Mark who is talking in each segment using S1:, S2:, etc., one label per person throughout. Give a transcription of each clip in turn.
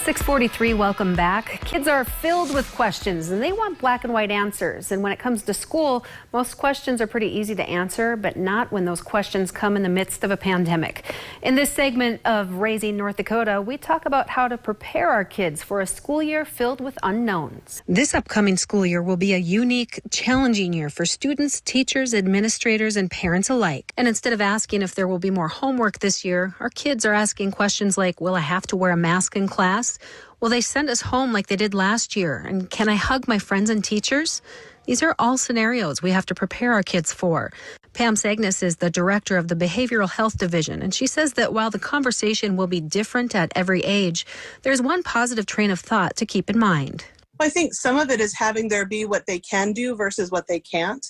S1: 6:43, welcome back. Kids are filled with questions and they want black and white answers. And when it comes to school, most questions are pretty easy to answer, but not when those questions come in the midst of a pandemic. In this segment of Raising North Dakota, we talk about how to prepare our kids for a school year filled with unknowns. This upcoming school year will be a unique, challenging year for students, teachers, administrators, and parents alike. And instead of asking if there will be more homework this year, our kids are asking questions like, will I have to wear a mask in class? Will they send us home like they did last year? And can I hug my friends and teachers? These are all scenarios we have to prepare our kids for. Pam Segnis is the director of the Behavioral Health Division, and she says that while the conversation will be different at every age, there's one positive train of thought to keep in mind.
S2: I think some of it is having there be what they can do versus what they can't.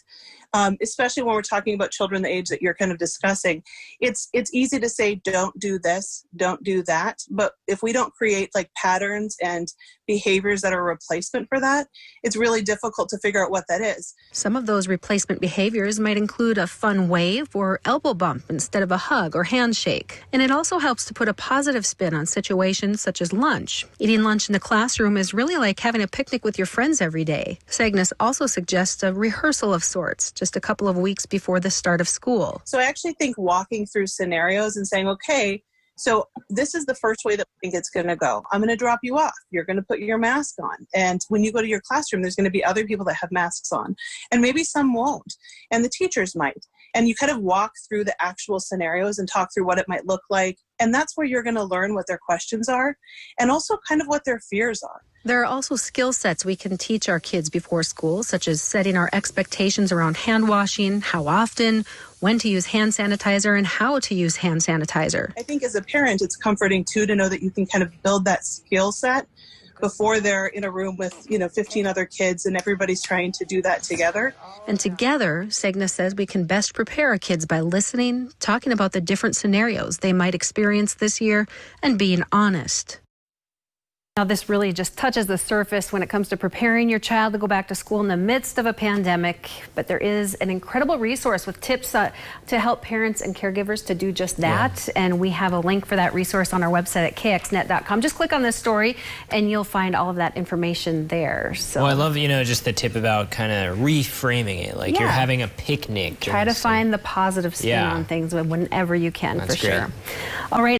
S2: Especially when we're talking about children the age that you're kind of discussing. It's easy to say, don't do this, don't do that. But if we don't create like patterns and behaviors that are a replacement for that, it's really difficult to figure out what that is.
S1: Some of those replacement behaviors might include a fun wave or elbow bump instead of a hug or handshake. And it also helps to put a positive spin on situations such as lunch. Eating lunch in the classroom is really like having a picnic with your friends every day. Segnis also suggests a rehearsal of sorts, just a couple of weeks before the start of school.
S2: So I actually think walking through scenarios and saying, okay, so this is the first way that I think it's going to go. I'm going to drop you off. You're going to put your mask on. And when you go to your classroom, there's going to be other people that have masks on. And maybe some won't. And the teachers might. And you kind of walk through the actual scenarios and talk through what it might look like. And that's where you're going to learn what their questions are and also kind of what their fears are.
S1: There are also skill sets we can teach our kids before school, such as setting our expectations around hand washing, how often, when to use hand sanitizer, and how to use hand sanitizer.
S2: I think as a parent, it's comforting, too, to know that you can kind of build that skill set before they're in a room with, 15 other kids and everybody's trying to do that together.
S1: And together, Segnis says we can best prepare our kids by listening, talking about the different scenarios they might experience this year, and being honest. Now, this really just touches the surface when it comes to preparing your child to go back to school in the midst of a pandemic. But there is an incredible resource with tips to help parents and caregivers to do just that. Yeah. And we have a link for that resource on our website at kxnet.com. Just click on this story and you'll find all of that information there. So,
S3: well, I love, just the tip about kind of reframing it. Like you're having a picnic.
S1: Try to find the positive spin on things whenever you can. That's for
S3: great.
S1: Sure. All right.